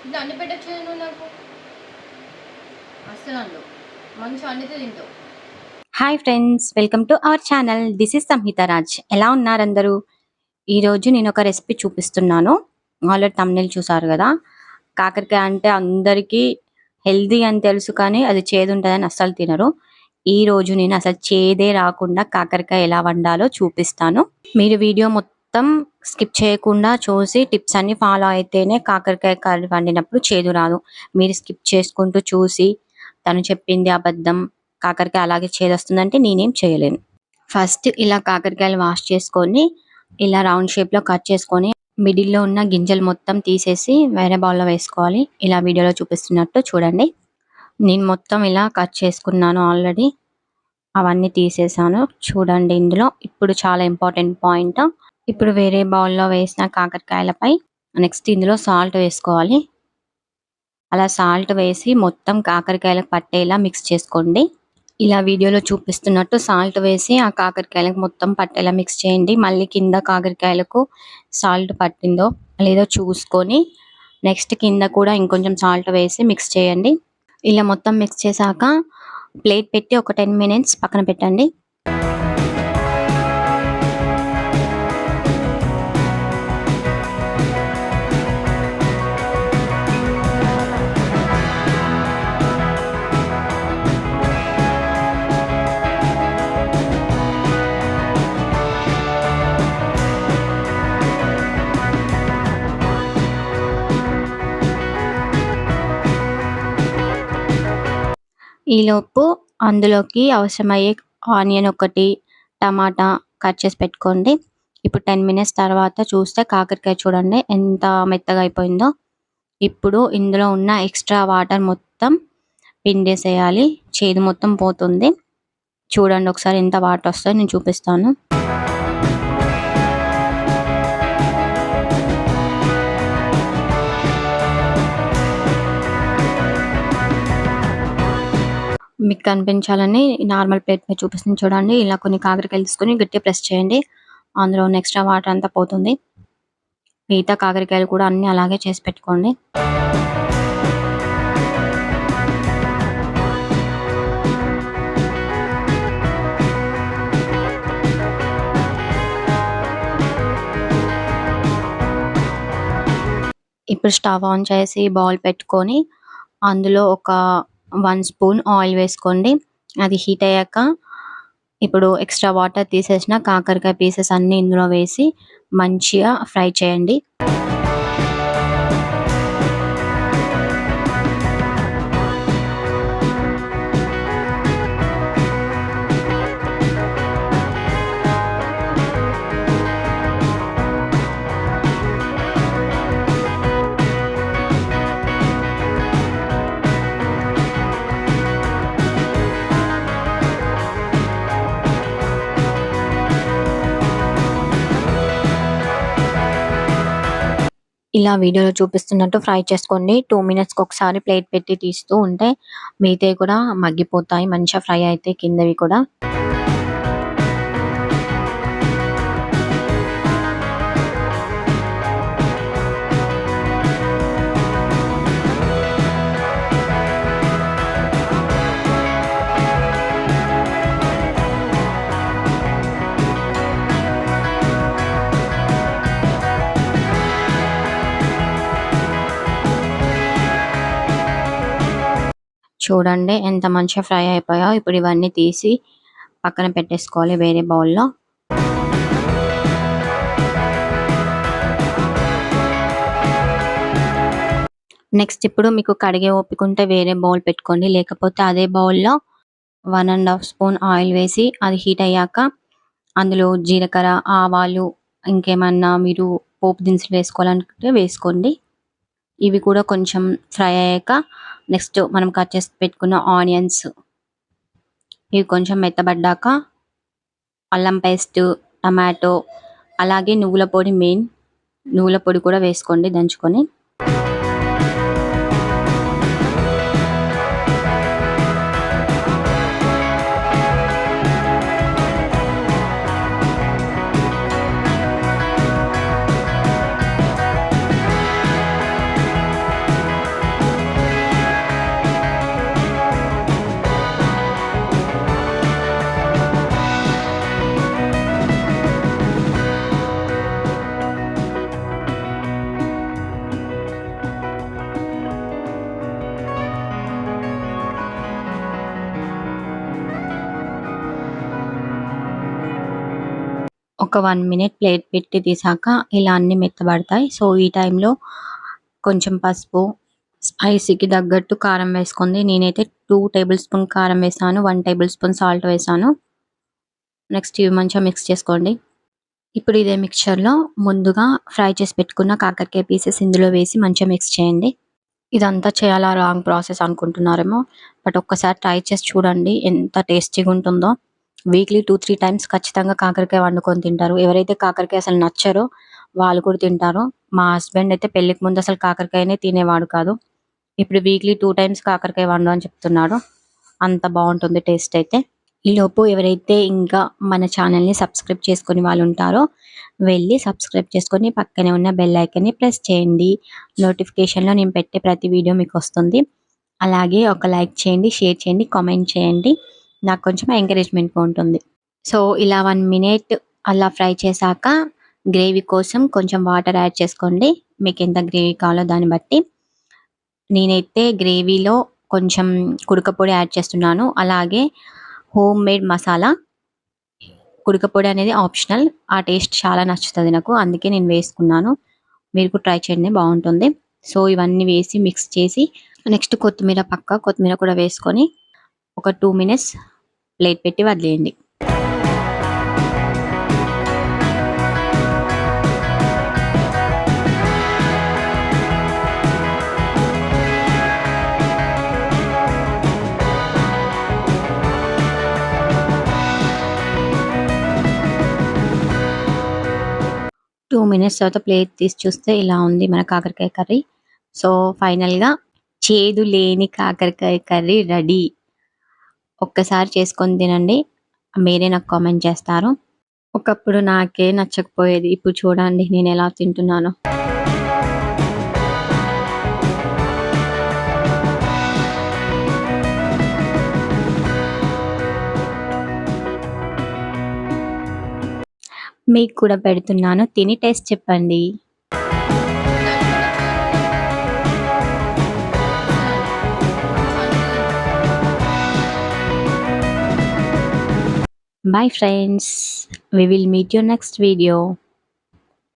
ఇట్లా అన్ని పెట్టచ్చు నువ్వు నాకు అస్సలు అండు మంచి వండితే తింటావు. Hi friends, welcome to our channel. This is Samhita Raj. ఎలా ఉన్నారు అందరూ? ఈరోజు నేను ఒక రెసిపీ చూపిస్తున్నాను. ఆల్రెడీ తమ్నెల్ చూసారు కదా. కాకరకాయ అంటే అందరికీ హెల్దీ అని తెలుసు, కానీ అది చేదు ఉంటుందని అస్సలు తినరు. ఈ రోజు నేను అసలు చేదే రాకుండా కాకరకాయ ఎలా వండాలో చూపిస్తాను. మీరు వీడియో మొత్తం స్కిప్ చేయకుండా చూసి టిప్స్ అన్ని ఫాలో అయితేనే కాకరకాయ కర్రీ వండినప్పుడు చేదు రాదు. మీరు స్కిప్ చేసుకుంటూ చూసి తను చెప్పింది అబద్ధం, కాకరకాయ అలాగే చేదొస్తుందంటే నేనేం చేయలేను. ఫస్ట్ ఇలా కాకరకాయలు వాష్ చేసుకొని ఇలా రౌండ్ షేప్లో కట్ చేసుకొని మిడిల్లో ఉన్న గింజలు మొత్తం తీసేసి వేరే బౌల్లో వేసుకోవాలి. ఇలా వీడియోలో చూపిస్తున్నట్టు చూడండి. నేను మొత్తం ఇలా కట్ చేసుకున్నాను ఆల్రెడీ. అవన్నీ తీసేసాను చూడండి. ఇందులో ఇప్పుడు చాలా ఇంపార్టెంట్ పాయింట్. ఇప్పుడు వేరే బౌల్లో వేసిన కాకరకాయలపై నెక్స్ట్ ఇందులో సాల్ట్ వేసుకోవాలి. అలా సాల్ట్ వేసి మొత్తం కాకరకాయలకు పట్టేలా మిక్స్ చేసుకోండి. ఇలా వీడియోలో చూపిస్తున్నట్టు సాల్ట్ వేసి ఆ కాకరకాయలకు మొత్తం పట్టేలా మిక్స్ చేయండి. మళ్ళీ కింద కాకరకాయలకు సాల్ట్ పట్టిందో లేదో చూసుకొని నెక్స్ట్ కింద కూడా ఇంకొంచెం సాల్ట్ వేసి మిక్స్ చేయండి. ఇలా మొత్తం మిక్స్ చేశాక ప్లేట్ పెట్టి ఒక 10 మినిట్స్ పక్కన పెట్టండి. ఈలోపు అందులోకి అవసరమయ్యే ఆనియన్ ఒకటి, టమాటా కట్ చేసి పెట్టుకోండి. ఇప్పుడు 10 మినిట్స్ తర్వాత చూస్తే కాకరకాయ చూడండి ఎంత మెత్తగా అయిపోయిందో. ఇప్పుడు ఇందులో ఉన్న ఎక్స్ట్రా వాటర్ మొత్తం పిండేసేయాలి. చేదు మొత్తం పోతుంది. చూడండి ఒకసారి ఎంత వాటర్ వస్తుందో నేను చూపిస్తాను. మీకు కనిపించాలని నార్మల్ ప్లేట్ మీద చూపిస్తుంది చూడండి. ఇలా కొన్ని కాకరకాయలు తీసుకొని గట్టిగా ప్రెస్ చేయండి. అందులో ఉన్న ఎక్స్ట్రా వాటర్ అంతా పోతుంది. మిగతా కాకరకాయలు కూడా అన్ని అలాగే చేసి పెట్టుకోండి. ఇప్పుడు స్టవ్ ఆన్ చేసి బౌల్ పెట్టుకొని అందులో ఒక 1 స్పూన్ ఆయిల్ వేసుకోండి. అది హీట్ అయ్యాక ఇప్పుడు ఎక్స్ట్రా వాటర్ తీసేసిన కాకరకాయ పీసెస్ అన్ని ఇందులో వేసి మంచిగా ఫ్రై చేయండి. ఇలా వీడియోలో చూపిస్తున్నట్టు ఫ్రై చేసుకోండి. 2 మినిట్స్కి ఒకసారి ప్లేట్ పెట్టి తీస్తూ ఉంటే మిగతావి కూడా మగ్గిపోతాయి. మంచిగా ఫ్రై అయితే కిందవి కూడా. చూడండి ఎంత మంచిగా ఫ్రై అయిపోయాయో. ఇప్పుడు ఇవన్నీ తీసి పక్కన పెట్టేసుకోవాలి వేరే బౌల్లో. నెక్స్ట్ ఇప్పుడు మీకు కడిగే ఓపిక ఉంటే వేరే బౌల్ పెట్టుకోండి. లేకపోతే అదే బౌల్లో 1.5 స్పూన్ ఆయిల్ వేసి అది హీట్ అయ్యాక అందులో జీలకర్ర, ఆవాలు, ఇంకేమన్నా మీరు పోపు దినుసులు వేసుకోవాలనుకుంటే వేసుకోండి. ఇవి కూడా కొంచెం ఫ్రై అయ్యాక నెక్స్ట్ మనం కట్ చేసి పెట్టుకున్న ఆనియన్స్ ఇవి కొంచెం మెత్తబడ్డాక అల్లం పేస్ట్, టమాటో, అలాగే నువ్వుల పొడి, మెయిన్ నువ్వుల పొడి కూడా వేసుకోండి దంచుకొని. ఒక 1 మినిట్ ప్లేట్ పెట్టి తీసాక ఇలా అన్నీ మెత్తబడతాయి. సో, ఈ టైంలో కొంచెం పసుపు, స్పైసీకి తగ్గట్టు కారం వేసుకుంది. నేనైతే 2 టేబుల్ స్పూన్ కారం వేసాను. 1 టేబుల్ స్పూన్ సాల్ట్ వేసాను. నెక్స్ట్ ఇవి మంచిగా మిక్స్ చేసుకోండి. ఇప్పుడు ఇదే మిక్చర్‌లో ముందుగా ఫ్రై చేసి పెట్టుకున్న కాకరకాయ పీసెస్ ఇందులో వేసి మంచిగా మిక్స్ చేయండి. ఇదంతా చేయాలా రాంగ్ ప్రాసెస్ అనుకుంటున్నారేమో. బట్ ఒక్కసారి ట్రై చేసి చూడండి ఎంత టేస్టీగా ఉంటుందో. వీక్లీ 2-3 టైమ్స్ ఖచ్చితంగా కాకరకాయ వండుకొని తింటారు. ఎవరైతే కాకరకాయ అసలు నచ్చరో వాళ్ళు కూడా తింటారు. మా హస్బెండ్ అయితే పెళ్ళికి ముందు అసలు కాకరకాయనే తినేవాడు కాదు. ఇప్పుడు వీక్లీ 2 టైమ్స్ కాకరకాయ వండు అని చెప్తున్నాడు. అంత బాగుంటుంది టేస్ట్ అయితే. ఈలోపు ఎవరైతే ఇంకా మన ఛానల్‌ని సబ్స్క్రైబ్ చేసుకొని వాళ్ళు ఉంటారో వెళ్ళి సబ్స్క్రైబ్ చేసుకొని పక్కనే ఉన్న బెల్ ఐకాన్ని ప్రెస్ చేయండి. నోటిఫికేషన్‌లో నేను పెట్టే ప్రతి వీడియో మీకు వస్తుంది. అలాగే ఒక లైక్ చేయండి, షేర్ చేయండి, కామెంట్ చేయండి. నాకు కొంచెం ఎంకరేజ్‌మెంట్‌గా ఉంటుంది. సో, ఇలా 1 మినిట్ అలా ఫ్రై చేశాక గ్రేవీ కోసం కొంచెం వాటర్ యాడ్ చేసుకోండి. మీకు ఎంత గ్రేవీ కావాలో దాన్ని బట్టి. నేనైతే గ్రేవీలో కొంచెం కుడక పొడి యాడ్ చేస్తున్నాను. అలాగే హోమ్ మేడ్ మసాలా. కుడక పొడి అనేది ఆప్షనల్. ఆ టేస్ట్ చాలా నచ్చుతది నాకు. అందుకే నేను వేసుకున్నాను. మీరు కూడా ట్రై చేయండి బాగుంటుంది. సో, ఇవన్నీ వేసి మిక్స్ చేసి నెక్స్ట్ కొత్తిమీర కూడా వేసుకొని ఒక 2 మినిట్స్ ప్లేట్ పెట్టి వదిలేయండి. టూ మినిట్స్ తర్వాత ప్లేట్ తీసి చూస్తే ఇలా ఉంది మన కాకరకాయ కర్రీ. సో, ఫైనల్‌గా చేదు లేని కాకరకాయ కర్రీ రెడీ. ఒక్కసారి చేసుకొని తినండి. మీరే నాకు కామెంట్ చేస్తారు. ఒకప్పుడు నాకే నచ్చకపోయేది. ఇప్పుడు చూడండి నేనెలా తింటున్నానో. మీకు కూడా పెడుతున్నాను. తిని టేస్ట్ చెప్పండి. Bye friends. We will meet you next video.